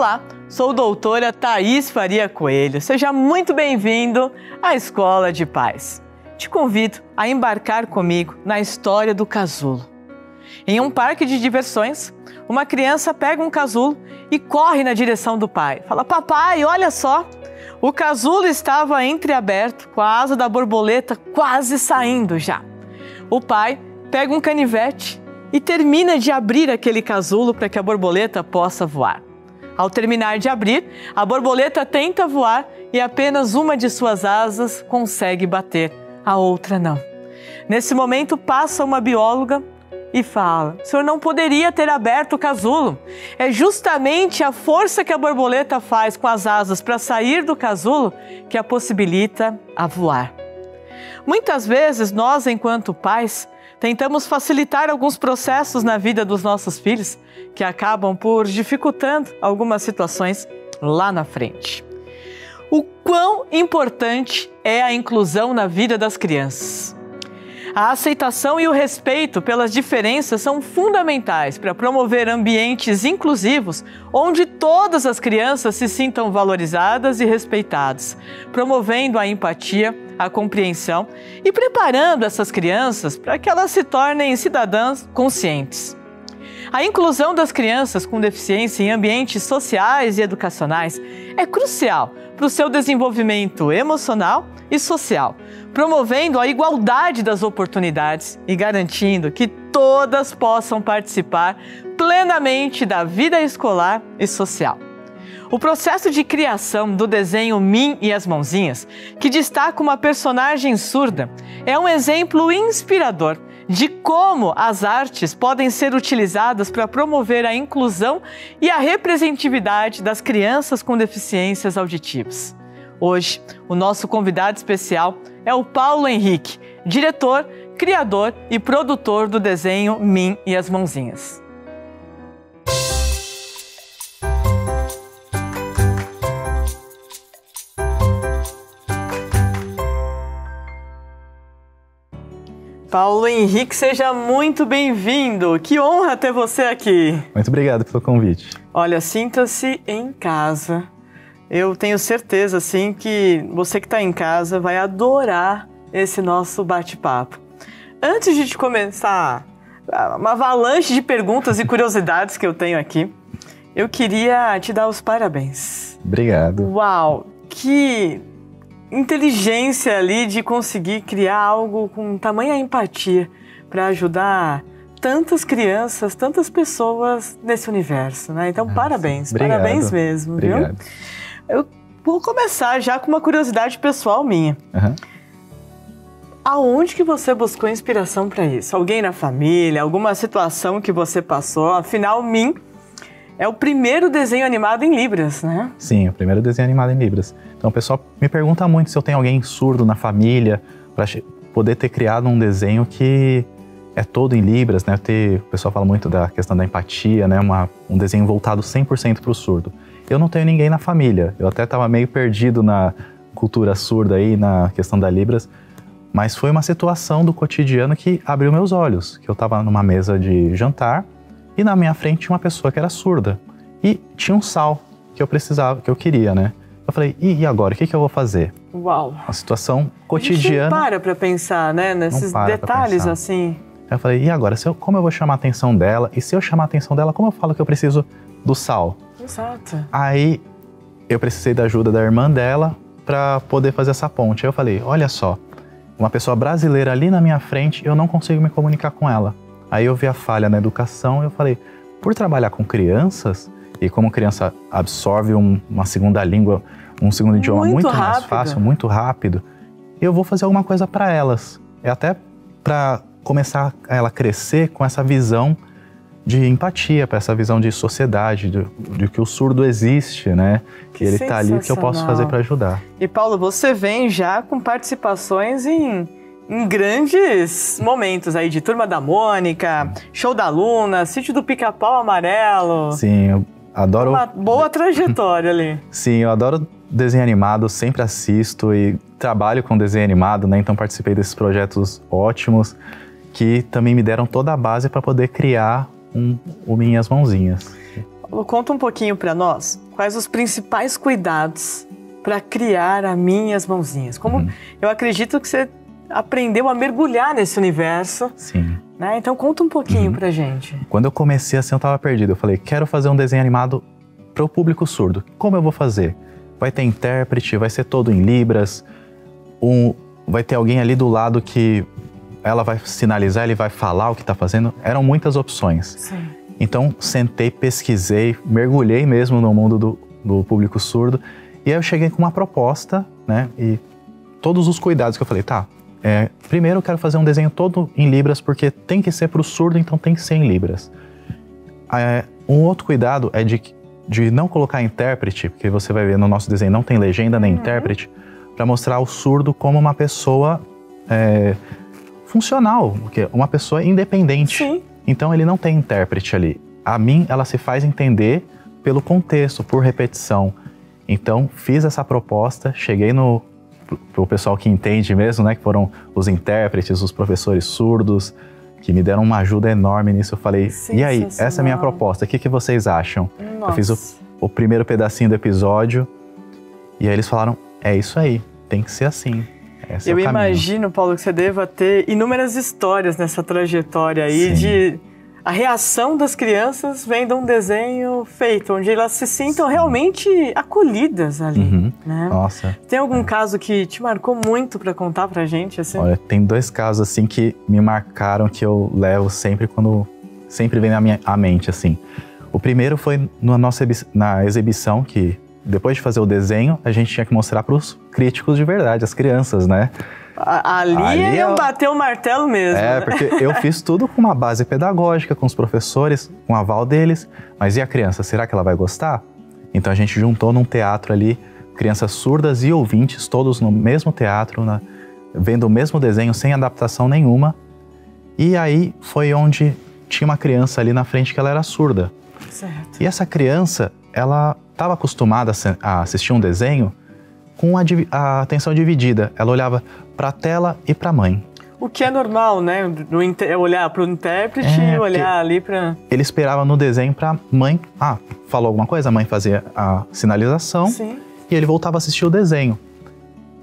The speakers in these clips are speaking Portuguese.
Olá, sou doutora Thaís Faria Coelho. Seja muito bem-vindo à Escola de Paz. Te convido a embarcar comigo na história do casulo. Em um parque de diversões, uma criança pega um casulo e corre na direção do pai. Fala: papai, olha só! O casulo estava entreaberto, com a asa da borboleta quase saindo já. O pai pega um canivete e termina de abrir aquele casulo para que a borboleta possa voar. Ao terminar de abrir, a borboleta tenta voar e apenas uma de suas asas consegue bater, a outra não. Nesse momento passa uma bióloga e fala: o senhor não poderia ter aberto o casulo. É justamente a força que a borboleta faz com as asas para sair do casulo que a possibilita a voar. Muitas vezes nós, enquanto pais, tentamos facilitar alguns processos na vida dos nossos filhos que acabam por dificultando algumas situações lá na frente. O quão importante é a inclusão na vida das crianças? A aceitação e o respeito pelas diferenças são fundamentais para promover ambientes inclusivos onde todas as crianças se sintam valorizadas e respeitadas, promovendo a empatia, a compreensão e preparando essas crianças para que elas se tornem cidadãs conscientes. A inclusão das crianças com deficiência em ambientes sociais e educacionais é crucial para o seu desenvolvimento emocional e social, promovendo a igualdade das oportunidades e garantindo que todas possam participar plenamente da vida escolar e social. O processo de criação do desenho Mim e as Mãozinhas, que destaca uma personagem surda, é um exemplo inspirador de como as artes podem ser utilizadas para promover a inclusão e a representatividade das crianças com deficiências auditivas. Hoje, o nosso convidado especial é o Paulo Henrique, diretor, criador e produtor do desenho Mim e as Mãozinhas. Paulo Henrique, seja muito bem-vindo. Que honra ter você aqui. Muito obrigado pelo convite. Olha, sinta-se em casa. Eu tenho certeza, assim, que você que está em casa vai adorar esse nosso bate-papo. Antes de começar uma avalanche de perguntas e curiosidades que eu tenho aqui, eu queria te dar os parabéns. Obrigado. Uau, que inteligência ali de conseguir criar algo com tamanha empatia para ajudar tantas crianças, tantas pessoas nesse universo, né? Então, parabéns, obrigado. Parabéns mesmo, obrigado. Viu? Eu vou começar já com uma curiosidade pessoal minha. Aonde que você buscou inspiração para isso? Alguém na família, alguma situação que você passou? Afinal, Mim é o primeiro desenho animado em Libras, né? Sim, o primeiro desenho animado em Libras. Então o pessoal me pergunta muito se eu tenho alguém surdo na família para poder ter criado um desenho que é todo em Libras, né? O pessoal fala muito da questão da empatia, né? Um desenho voltado 100% para o surdo. Eu não tenho ninguém na família. Eu até estava meio perdido na cultura surda aí, na questão da Libras, mas foi uma situação do cotidiano que abriu meus olhos, que eu estava numa mesa de jantar e na minha frente tinha uma pessoa que era surda e tinha um sal que eu precisava, que eu queria, né? Eu falei, e agora? O que eu vou fazer? Uau! Uma situação cotidiana. A gente não para pensar, né? Nesses detalhes assim. Eu falei, e agora? Como eu vou chamar a atenção dela? E se eu chamar a atenção dela, como eu falo que eu preciso do sal? Exato. Aí eu precisei da ajuda da irmã dela para poder fazer essa ponte. Aí eu falei, olha só, uma pessoa brasileira ali na minha frente, eu não consigo me comunicar com ela. Aí eu vi a falha na educação e eu falei, por trabalhar com crianças, e como criança absorve uma segunda língua, um segundo idioma muito mais fácil, muito rápido, eu vou fazer alguma coisa para elas. É até para começar ela crescer com essa visão de empatia, para essa visão de sociedade, de que o surdo existe, né? Que ele está ali, o que eu posso fazer para ajudar. E Paulo, você vem já com participações em grandes momentos aí, de Turma da Mônica, Show da Luna, Sítio do Pica-Pau Amarelo. Sim, eu adoro... Uma boa trajetória ali. Sim, eu adoro desenho animado, sempre assisto e trabalho com desenho animado, né? Então participei desses projetos ótimos que também me deram toda a base para poder criar o Minhas Mãozinhas. Conta um pouquinho para nós quais os principais cuidados para criar as minhas mãozinhas? Como eu acredito que você aprendeu a mergulhar nesse universo. Sim. Né? Então conta um pouquinho pra gente. Quando eu comecei assim, eu tava perdido. Eu falei, quero fazer um desenho animado para o público surdo. Como eu vou fazer? Vai ter intérprete, vai ser todo em libras, vai ter alguém ali do lado que ela vai sinalizar, ele vai falar o que tá fazendo. Eram muitas opções. Sim. Então, sentei, pesquisei, mergulhei mesmo no mundo do público surdo. E aí eu cheguei com uma proposta, né? E todos os cuidados que eu falei, tá, primeiro eu quero fazer um desenho todo em libras, porque tem que ser para o surdo, então tem que ser em libras. Um outro cuidado é de não colocar intérprete, porque você vai ver no nosso desenho não tem legenda nem intérprete, para mostrar o surdo como uma pessoa funcional, porque uma pessoa independente. Sim. Então ele não tem intérprete ali. A mim, ela se faz entender pelo contexto, por repetição. Então, fiz essa proposta, cheguei pro pessoal que entende mesmo, né, que foram os intérpretes, os professores surdos, que me deram uma ajuda enorme nisso. Eu falei, e aí, essa é a minha proposta, o que vocês acham? Nossa. Eu fiz o primeiro pedacinho do episódio, e aí eles falaram, é isso aí, tem que ser assim. Eu imagino, Paulo, que você deva ter inúmeras histórias nessa trajetória aí. Sim. A reação das crianças vendo um desenho feito, onde elas se sintam realmente acolhidas ali, né? Nossa. Tem algum caso que te marcou muito para contar pra gente, assim? Olha, tem 2 casos, assim, que me marcaram, que eu levo sempre sempre vem à mente, assim. O primeiro foi na exibição, que depois de fazer o desenho, a gente tinha que mostrar para os críticos de verdade, as crianças, né? Ali eu bater o martelo mesmo. Né? Porque eu fiz tudo com uma base pedagógica, com os professores, com o aval deles. Mas e a criança, será que ela vai gostar? Então a gente juntou num teatro ali, crianças surdas e ouvintes, todos no mesmo teatro, vendo o mesmo desenho, sem adaptação nenhuma. E aí foi onde tinha uma criança ali na frente que ela era surda. Certo. E essa criança, ela estava acostumada a assistir um desenho com a atenção dividida. Ela olhava para a tela e para a mãe. O que é normal, né? Olhar para o intérprete e olhar ali para... Ele esperava no desenho para a mãe... falou alguma coisa? A mãe fazia a sinalização. Sim. E ele voltava a assistir o desenho.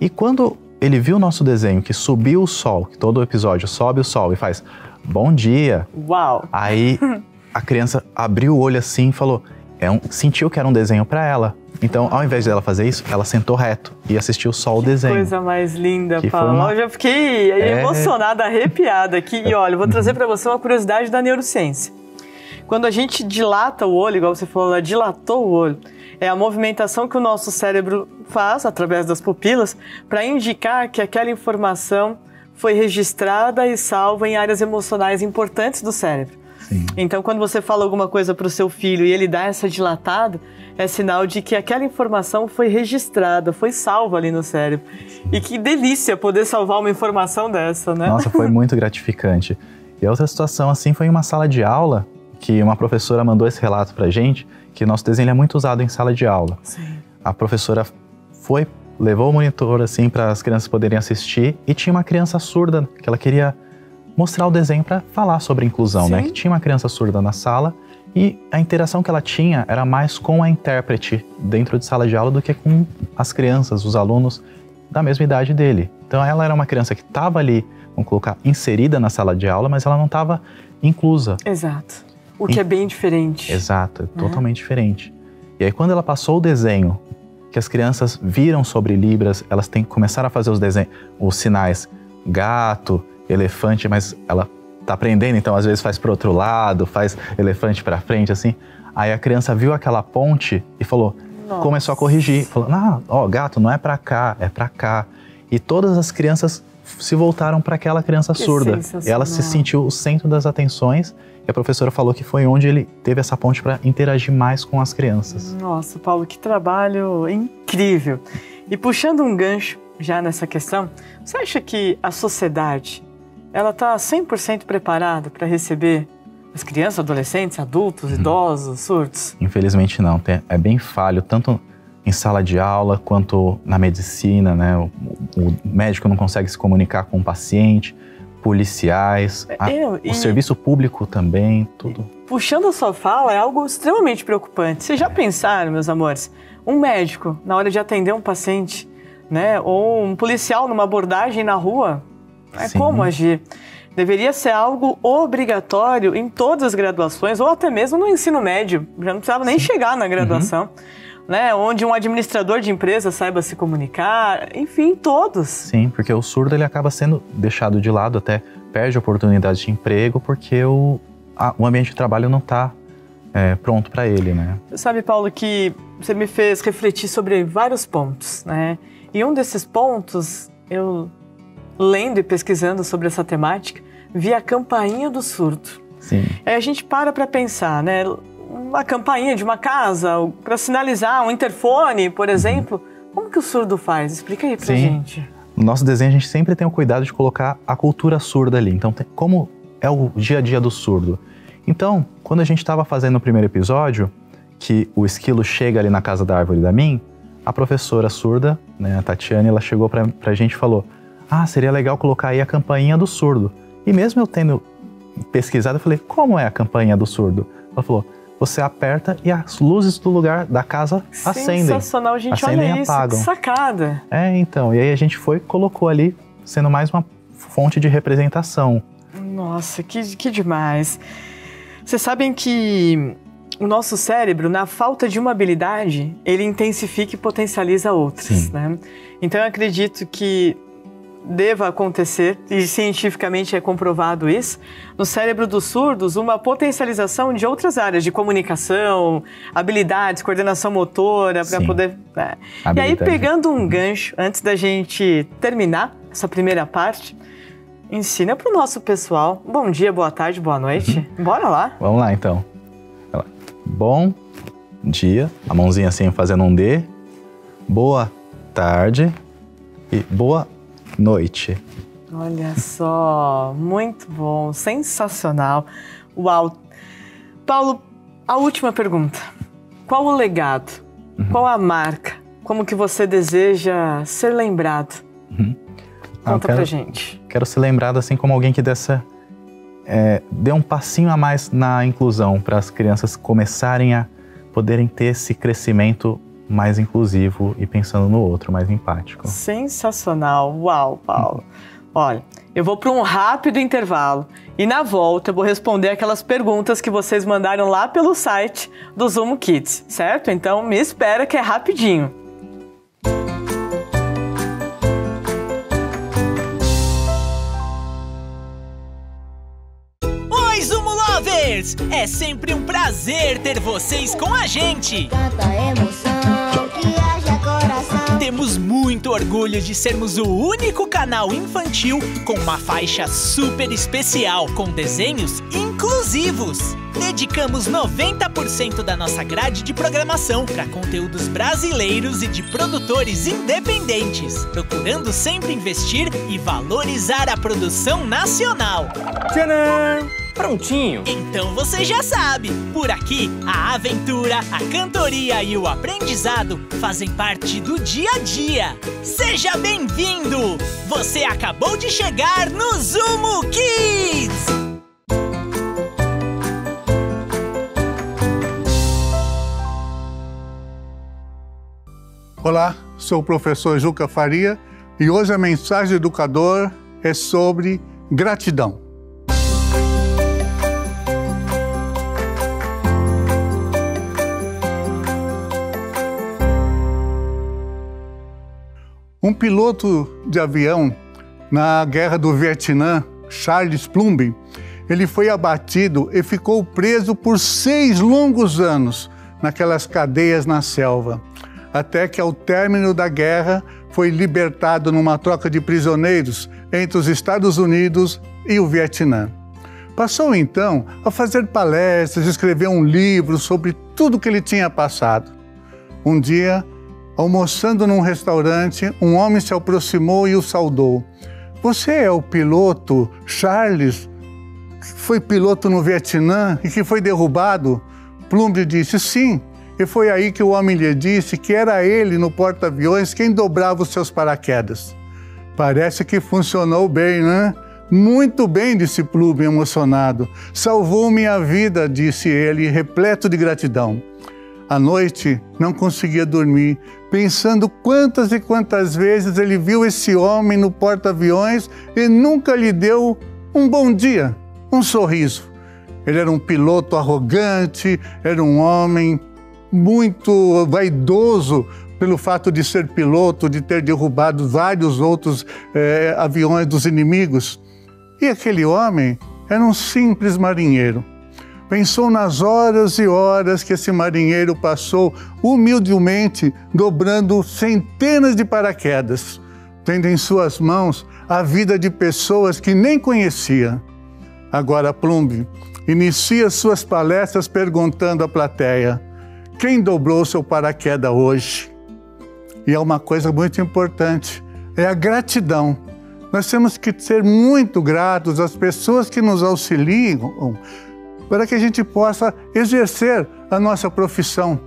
E quando ele viu o nosso desenho, que subiu o sol, que todo episódio sobe o sol e faz bom dia. Uau! Aí a criança abriu o olho assim e falou... sentiu que era um desenho para ela. Então, ao invés dela fazer isso, ela sentou reto e assistiu só o desenho. Coisa mais linda, Paulo. Eu já fiquei emocionada, arrepiada aqui. E olha, eu vou trazer para você uma curiosidade da neurociência. Quando a gente dilata o olho, igual você falou, ela dilatou o olho, é a movimentação que o nosso cérebro faz através das pupilas para indicar que aquela informação foi registrada e salva em áreas emocionais importantes do cérebro. Sim. Então, quando você fala alguma coisa para o seu filho e ele dá essa dilatada, é sinal de que aquela informação foi registrada, foi salva ali no cérebro. Sim. E que delícia poder salvar uma informação dessa, né? Nossa, foi muito gratificante. E a outra situação, assim, foi em uma sala de aula, que uma professora mandou esse relato pra gente, que nosso desenho é muito usado em sala de aula. Sim. A professora levou o monitor, assim, para as crianças poderem assistir, e tinha uma criança surda, que ela queria mostrar o desenho para falar sobre inclusão, Sim. né? Que tinha uma criança surda na sala e a interação que ela tinha era mais com a intérprete dentro de sala de aula do que com as crianças, os alunos da mesma idade dele. Então ela era uma criança que estava ali, vamos colocar, inserida na sala de aula, mas ela não estava inclusa. Exato. O que é bem diferente. Exato, totalmente diferente. E aí quando ela passou o desenho, que as crianças viram sobre libras, elas começaram a fazer os sinais gato, elefante, mas ela tá aprendendo, então às vezes faz pro outro lado, faz elefante pra frente, assim. Aí a criança viu aquela ponte e falou, começou a corrigir, falou, gato, não é pra cá, é pra cá. E todas as crianças se voltaram para aquela criança surda. E ela se sentiu o centro das atenções e a professora falou que foi onde ele teve essa ponte para interagir mais com as crianças. Nossa, Paulo, que trabalho incrível. E puxando um gancho já nessa questão, você acha que a sociedade ela está 100% preparada para receber as crianças, adolescentes, adultos, idosos, surdos? Infelizmente não. É bem falho, tanto em sala de aula quanto na medicina, né? O médico não consegue se comunicar com o paciente. policiais, o serviço público também, tudo. Puxando a sua fala, é algo extremamente preocupante. Vocês já pensaram, meus amores, um médico, na hora de atender um paciente, né, ou um policial numa abordagem na rua, como agir? Deveria ser algo obrigatório em todas as graduações, ou até mesmo no ensino médio, já não precisava nem chegar na graduação. Né, onde um administrador de empresa saiba se comunicar, enfim, todos. Sim, porque o surdo ele acaba sendo deixado de lado, até perde oportunidade de emprego, porque o ambiente de trabalho não está pronto para ele, né? Você sabe, Paulo, que você me fez refletir sobre vários pontos, né? E um desses pontos, eu lendo e pesquisando sobre essa temática, vi a campainha do surdo. Sim. Aí a gente para pensar, né? Uma campainha de uma casa, para sinalizar um interfone, por exemplo. Como que o surdo faz? Explica aí pra gente. No nosso desenho, a gente sempre tem o cuidado de colocar a cultura surda ali. Então, como é o dia a dia do surdo? Então, quando a gente estava fazendo o primeiro episódio, que o esquilo chega ali na casa da árvore da Min, a professora surda, né, a Tatiane, ela chegou pra gente e falou: seria legal colocar aí a campainha do surdo. E mesmo eu tendo pesquisado, eu falei: como é a campainha do surdo? Ela falou: você aperta e as luzes do lugar da casa acendem. Sensacional, gente, acendem olha e apagam. Que sacada. Então, e aí a gente colocou ali, sendo mais uma fonte de representação. Nossa, que demais. Vocês sabem que o nosso cérebro, na falta de uma habilidade, ele intensifica e potencializa outras, né? Então eu acredito que deva acontecer, e cientificamente é comprovado isso, no cérebro dos surdos, uma potencialização de outras áreas de comunicação, habilidades, coordenação motora, para poder... E aí, pegando um gancho, antes da gente terminar essa primeira parte, ensina para o nosso pessoal. Bom dia, boa tarde, boa noite. Bora lá. Vamos lá, então. Bom dia, a mãozinha assim fazendo um D. Boa tarde e boa noite. Olha só, muito bom, sensacional. Uau! Paulo, a última pergunta. Qual o legado? Qual a marca? Como que você deseja ser lembrado? Conta pra gente. Quero ser lembrado assim como alguém que deu um passinho a mais na inclusão, para as crianças começarem a poderem ter esse crescimento mais inclusivo e pensando no outro, mais empático. Sensacional. Uau, Paulo. Olha, eu vou para um rápido intervalo e na volta eu vou responder aquelas perguntas que vocês mandaram lá pelo site do Zumo Kids, certo? Então me espera que é rapidinho. Oi, Zumo Lovers! É sempre um prazer ter vocês com a gente! Tanta emoção que haja coração. Temos muito orgulho de sermos o único canal infantil com uma faixa super especial com desenhos inclusivos. Dedicamos 90% da nossa grade de programação para conteúdos brasileiros e de produtores independentes, procurando sempre investir e valorizar a produção nacional. Tcharam! Prontinho! Então você já sabe, por aqui a aventura, a cantoria e o aprendizado fazem parte do dia a dia. Seja bem-vindo! Você acabou de chegar no Zumo Kids! Olá, sou o professor Juca Faria e hoje a mensagem do educador é sobre gratidão. Um piloto de avião na Guerra do Vietnã, Charles Plumby, ele foi abatido e ficou preso por 6 longos anos naquelas cadeias na selva, até que ao término da guerra foi libertado numa troca de prisioneiros entre os Estados Unidos e o Vietnã. Passou então a fazer palestras, escrever um livro sobre tudo que ele tinha passado. Um dia, almoçando num restaurante, um homem se aproximou e o saudou. Você é o piloto Charles, que foi piloto no Vietnã e que foi derrubado? Plumby disse sim, e foi aí que o homem lhe disse que era ele no porta-aviões quem dobrava os seus paraquedas. Parece que funcionou bem, né? Muito bem, disse Plúmbio emocionado. Salvou minha vida, disse ele, repleto de gratidão. À noite, não conseguia dormir, pensando quantas e quantas vezes ele viu esse homem no porta-aviões e nunca lhe deu um bom dia, um sorriso. Ele era um piloto arrogante, era um homem muito vaidoso pelo fato de ser piloto, de ter derrubado vários outros aviões dos inimigos. E aquele homem era um simples marinheiro. Pensou nas horas e horas que esse marinheiro passou humildemente dobrando centenas de paraquedas, tendo em suas mãos a vida de pessoas que nem conhecia. Agora Plúmbio inicia suas palestras perguntando à plateia: quem dobrou seu paraquedas hoje? E é uma coisa muito importante, é a gratidão. Nós temos que ser muito gratos às pessoas que nos auxiliam para que a gente possa exercer a nossa profissão.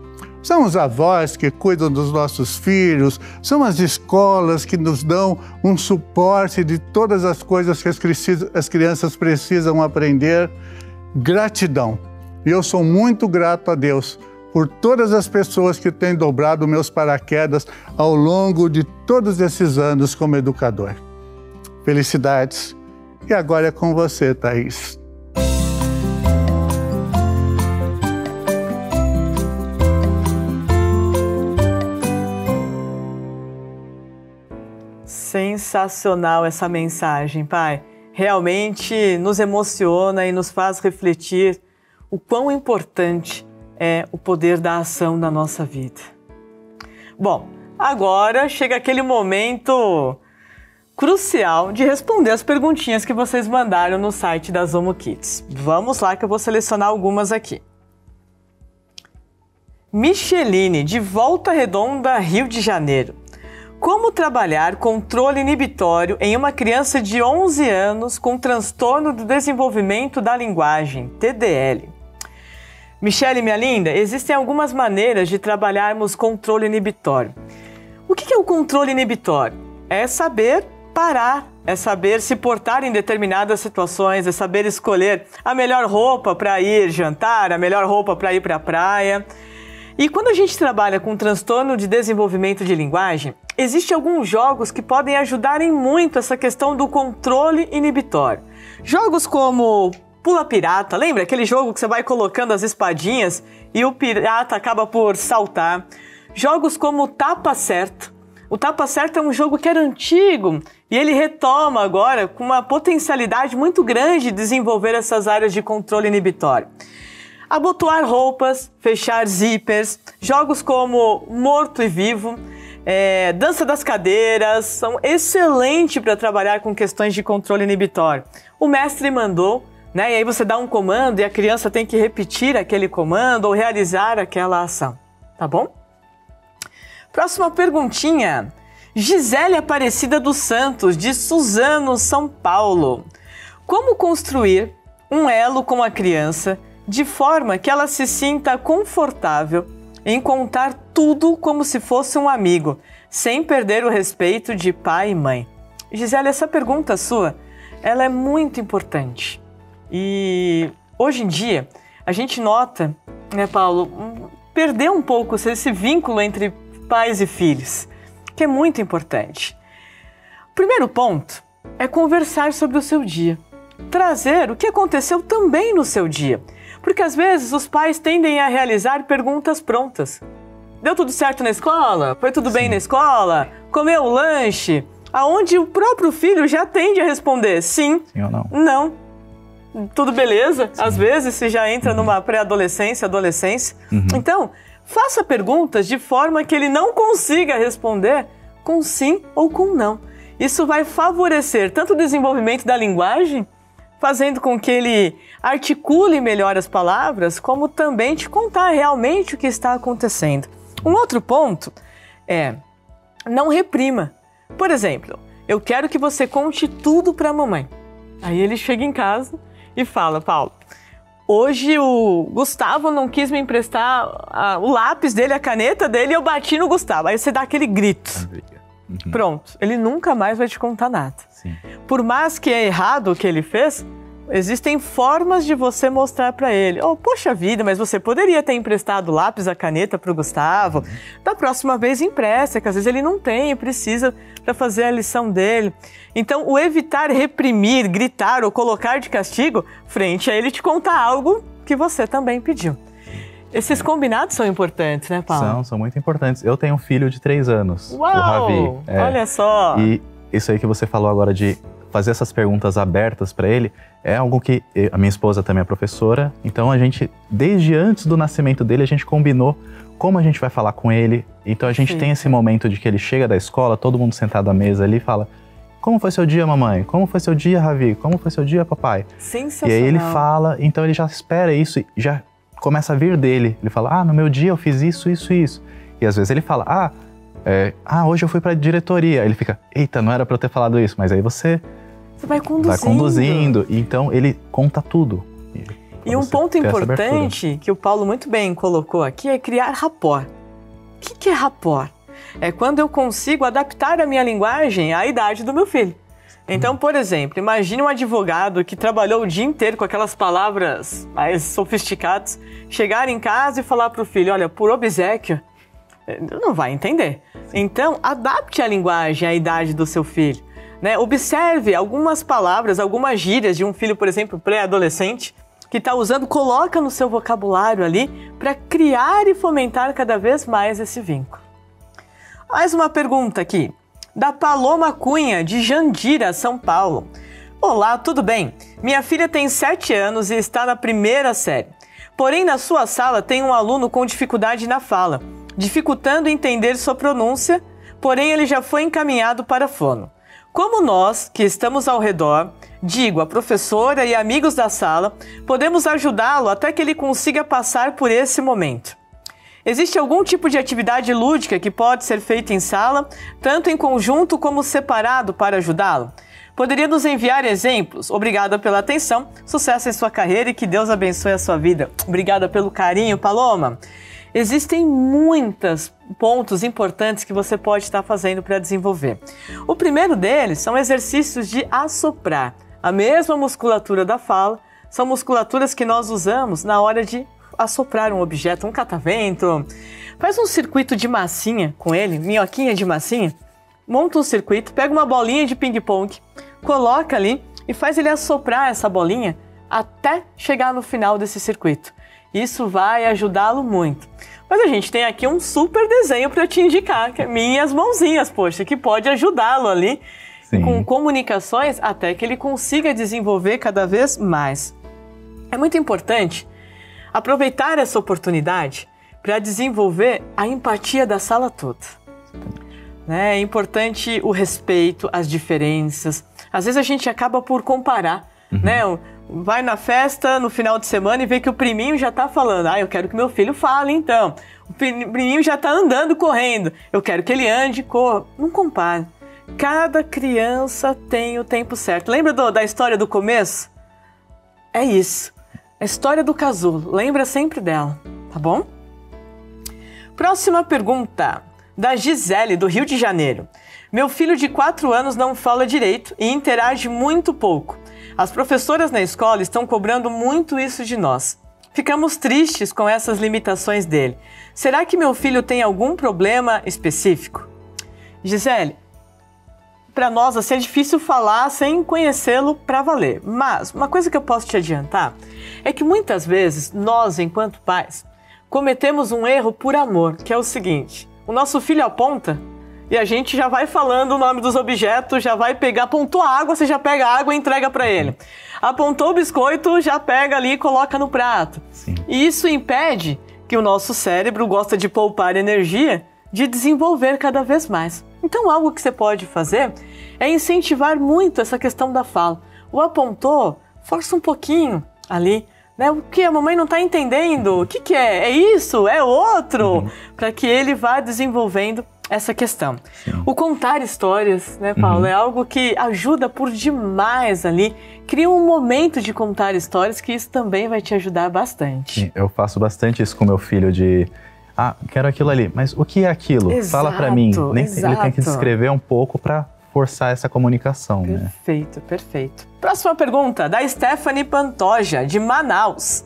São os avós que cuidam dos nossos filhos, são as escolas que nos dão um suporte de todas as coisas que as crianças precisam aprender. Gratidão. E eu sou muito grato a Deus por todas as pessoas que têm dobrado meus paraquedas ao longo de todos esses anos como educador. Felicidades. E agora é com você, Thaís. Sensacional essa mensagem, pai. Realmente nos emociona e nos faz refletir o quão importante é o poder da ação na nossa vida. Bom, agora chega aquele momento crucial de responder as perguntinhas que vocês mandaram no site da Zomo Kids. Vamos lá que eu vou selecionar algumas aqui. Micheline, de Volta Redonda, Rio de Janeiro. Como trabalhar controle inibitório em uma criança de 11 anos com transtorno do desenvolvimento da linguagem, TDL? Michele, minha linda, existem algumas maneiras de trabalharmos controle inibitório. O que é o controle inibitório? É saber parar, é saber se portar em determinadas situações, é saber escolher a melhor roupa para ir jantar, a melhor roupa para ir para a praia. E quando a gente trabalha com transtorno de desenvolvimento de linguagem, existem alguns jogos que podem ajudar em muito essa questão do controle inibitório. Jogos como Pula Pirata, lembra aquele jogo que você vai colocando as espadinhas e o pirata acaba por saltar? Jogos como Tapa Certo. O Tapa Certo é um jogo que era antigo e ele retoma agora com uma potencialidade muito grande de desenvolver essas áreas de controle inibitório. Abotoar roupas, fechar zippers, jogos como Morto e Vivo, Dança das Cadeiras, são excelentes para trabalhar com questões de controle inibitório. O mestre mandou, né? E aí você dá um comando e a criança tem que repetir aquele comando ou realizar aquela ação, tá bom? Próxima perguntinha. Gisele Aparecida dos Santos, de Suzano, São Paulo. Como construir um elo com a criança de forma que ela se sinta confortável em contar tudo como se fosse um amigo, sem perder o respeito de pai e mãe? Gisele, essa pergunta sua, ela é muito importante. E hoje em dia, a gente nota, né, Paulo, perder um pouco esse vínculo entre pais e filhos, que é muito importante. O primeiro ponto é conversar sobre o seu dia. Trazer o que aconteceu também no seu dia. Porque às vezes os pais tendem a realizar perguntas prontas. Deu tudo certo na escola? Foi tudo bem na escola? Comeu o lanche? Aonde o próprio filho já tende a responder sim, sim ou não. Não. Tudo beleza? Sim. Às vezes se já entra numa pré-adolescência, adolescência. Então, faça perguntas de forma que ele não consiga responder com sim ou com não. Isso vai favorecer tanto o desenvolvimento da linguagem, fazendo com que ele articule melhor as palavras, como também te contar realmente o que está acontecendo. Um outro ponto é, não reprima. Por exemplo, eu quero que você conte tudo para a mamãe. Aí ele chega em casa e fala: Paulo, hoje o Gustavo não quis me emprestar o lápis dele, a caneta dele, e eu bati no Gustavo. Aí você dá aquele grito. Pronto, ele nunca mais vai te contar nada. Sim. Por mais que é errado o que ele fez, existem formas de você mostrar para ele. Oh, poxa vida, mas você poderia ter emprestado o lápis, a caneta para o Gustavo. Da próxima vez empresta, que às vezes ele não tem e precisa para fazer a lição dele. Então, o evitar reprimir, gritar ou colocar de castigo, frente a ele te contar algo que você também pediu. Esses combinados são importantes, né, Paulo? São muito importantes. Eu tenho um filho de 3 anos, Uau, o Ravi. Olha só! E isso aí que você falou agora de fazer essas perguntas abertas para ele, é algo que a minha esposa também é professora, então a gente, desde antes do nascimento dele, a gente combinou como a gente vai falar com ele. Então a gente tem esse momento de que ele chega da escola, todo mundo sentado à mesa ali e fala: como foi seu dia, mamãe? Como foi seu dia, Ravi? Como foi seu dia, papai? Sensacional. E aí ele fala, então ele já espera isso e já começa a vir dele. Ele fala: no meu dia eu fiz isso, isso e isso. E às vezes ele fala: hoje eu fui pra diretoria. Aí ele fica: eita, não era pra eu ter falado isso. Mas aí você vai conduzindo. Vai conduzindo. Então ele conta tudo. E um ponto importante que o Paulo muito bem colocou aqui é criar rapport. O que é rapport? É quando eu consigo adaptar a minha linguagem à idade do meu filho. Então, por exemplo, imagine um advogado que trabalhou o dia inteiro com aquelas palavras mais sofisticadas, chegar em casa e falar para o filho: olha, por obséquio, não vai entender. Então, adapte a linguagem à idade do seu filho. Né? Observe algumas palavras, algumas gírias de um filho, por exemplo, pré-adolescente, que está usando, coloca no seu vocabulário ali para criar e fomentar cada vez mais esse vínculo. Mais uma pergunta aqui, da Paloma Cunha, de Jandira, São Paulo. Olá, tudo bem? Minha filha tem 7 anos e está na 1ª série. Porém, na sua sala tem um aluno com dificuldade na fala, dificultando entender sua pronúncia, porém ele já foi encaminhado para fono. Como nós, que estamos ao redor, digo, a professora e amigos da sala, podemos ajudá-lo até que ele consiga passar por esse momento? Existe algum tipo de atividade lúdica que pode ser feita em sala, tanto em conjunto como separado, para ajudá-lo? Poderia nos enviar exemplos? Obrigada pela atenção, sucesso em sua carreira e que Deus abençoe a sua vida. Obrigada pelo carinho, Paloma. Existem muitos pontos importantes que você pode estar fazendo para desenvolver. O primeiro deles são exercícios de assoprar. A mesma musculatura da fala, são musculaturas que nós usamos na hora de assoprar um objeto, um catavento. Faz um circuito de massinha com ele, minhoquinha de massinha. Monta um circuito, pega uma bolinha de ping-pong, coloca ali e faz ele assoprar essa bolinha até chegar no final desse circuito. Isso vai ajudá-lo muito. Mas a gente tem aqui um super desenho para te indicar, que é minhas mãozinhas, poxa, que pode ajudá-lo ali. Sim. Com comunicações até que ele consiga desenvolver cada vez mais. É muito importante aproveitar essa oportunidade para desenvolver a empatia da sala toda. É importante o respeito, as diferenças. Às vezes a gente acaba por comparar, né? Vai na festa no final de semana e vê que o priminho já está falando: eu quero que meu filho fale então. O priminho já está andando, correndo. Eu quero que ele ande, corra. Não compare. Cada criança tem o tempo certo. Lembra da história do começo? É isso. A história do casulo. Lembra sempre dela, tá bom? Próxima pergunta, da Gisele, do Rio de Janeiro. Meu filho de 4 anos não fala direito e interage muito pouco. As professoras na escola estão cobrando muito isso de nós. Ficamos tristes com essas limitações dele. Será que meu filho tem algum problema específico? Gisele, para nós assim, é difícil falar sem conhecê-lo para valer. Mas uma coisa que eu posso te adiantar é que muitas vezes nós, enquanto pais, cometemos um erro por amor, que é o seguinte: o nosso filho aponta e a gente já vai falando o nome dos objetos, já vai pegar, apontou a água, você já pega a água e entrega para ele. Apontou o biscoito, já pega ali e coloca no prato. Sim. E isso impede que o nosso cérebro gosta de poupar energia, de desenvolver cada vez mais. Então, algo que você pode fazer é incentivar muito essa questão da fala. O apontou, força um pouquinho ali, né? O que a mamãe não está entendendo? O que é? É isso? É outro? Para que ele vá desenvolvendo essa questão. Sim. O contar histórias, né, Paulo, é algo que ajuda por demais ali. Cria um momento de contar histórias que isso também vai te ajudar bastante. Sim, eu faço bastante isso com meu filho Ah, quero aquilo ali. Mas o que é aquilo? Fala para mim. Ele tem que descrever um pouco para forçar essa comunicação, né? Perfeito, perfeito. Próxima pergunta, da Stephanie Pantoja, de Manaus.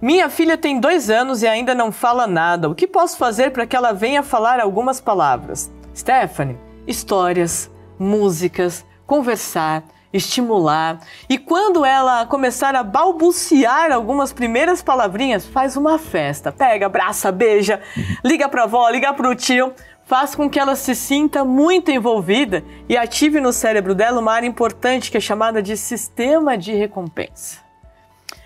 Minha filha tem 2 anos e ainda não fala nada. O que posso fazer para que ela venha falar algumas palavras? Stephanie, histórias, músicas, conversar, estimular. E quando ela começar a balbuciar algumas primeiras palavrinhas, faz uma festa. Pega, abraça, beija, liga pra avó, liga pro tio. Faz com que ela se sinta muito envolvida e ative no cérebro dela uma área importante que é chamada de sistema de recompensa.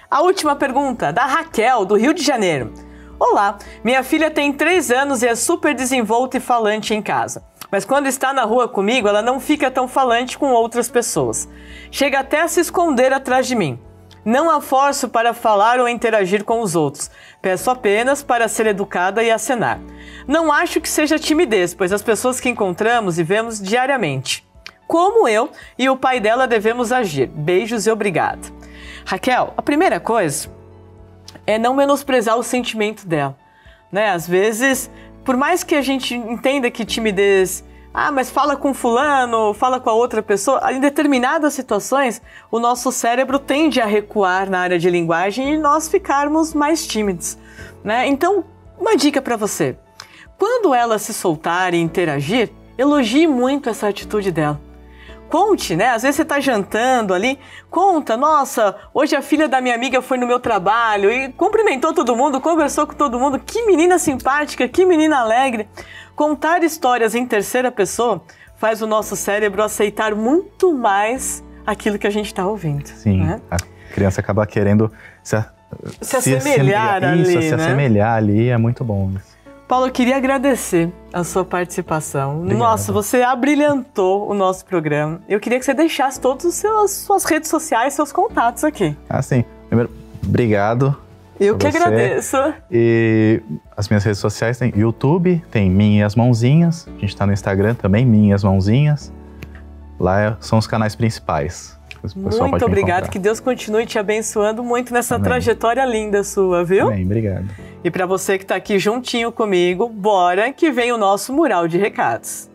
A última pergunta, da Raquel, do Rio de Janeiro. Olá, minha filha tem 3 anos e é super desenvolta e falante em casa. Mas quando está na rua comigo, ela não fica tão falante com outras pessoas. Chega até a se esconder atrás de mim. Não a forço para falar ou interagir com os outros. Peço apenas para ser educada e acenar. Não acho que seja timidez, pois as pessoas que encontramos e vemos diariamente. Como eu e o pai dela devemos agir. Beijos e obrigada. Raquel, a primeira coisa é não menosprezar o sentimento dela, né? Às vezes, por mais que a gente entenda que timidez, mas fala com fulano, fala com a outra pessoa, em determinadas situações, o nosso cérebro tende a recuar na área de linguagem e nós ficarmos mais tímidos, né? Então, uma dica para você. Quando ela se soltar e interagir, elogie muito essa atitude dela. Conte, né? Às vezes você está jantando ali, conta, nossa, hoje a filha da minha amiga foi no meu trabalho e cumprimentou todo mundo, conversou com todo mundo, que menina simpática, que menina alegre. Contar histórias em terceira pessoa faz o nosso cérebro aceitar muito mais aquilo que a gente está ouvindo. Sim, né? A criança acaba querendo se assemelhar ali, isso, né? Se assemelhar ali, é muito bom isso. Paulo, eu queria agradecer a sua participação. Obrigado. Nossa, você abrilhantou o nosso programa. Eu queria que você deixasse todas as suas redes sociais, seus contatos aqui. Sim. Primeiro, obrigado. Eu que agradeço. E as minhas redes sociais tem YouTube, tem Minhas Mãozinhas. A gente está no Instagram também, Minhas Mãozinhas. Lá são os canais principais. Muito obrigado, que Deus continue te abençoando muito nessa trajetória linda sua, viu? Amém, obrigado. E para você que está aqui juntinho comigo, bora que vem o nosso mural de recados.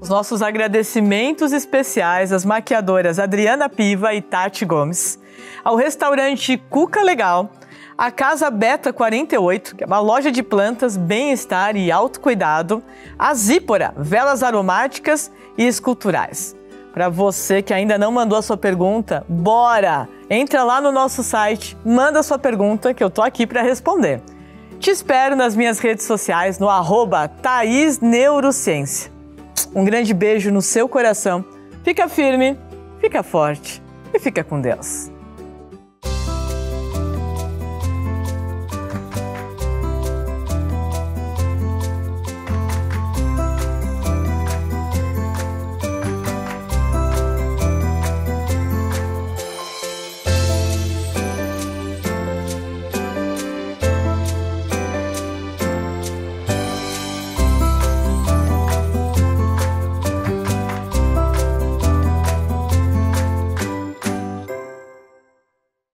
Os nossos agradecimentos especiais às maquiadoras Adriana Piva e Tati Gomes, ao restaurante Cuca Legal, a Casa Beta 48, que é uma loja de plantas, bem-estar e autocuidado, a Zípora, velas aromáticas e esculturais. Para você que ainda não mandou a sua pergunta, bora! Entra lá no nosso site, manda a sua pergunta que eu tô aqui para responder. Te espero nas minhas redes sociais no @ThaísNeurociência. Um grande beijo no seu coração, fica firme, fica forte e fica com Deus.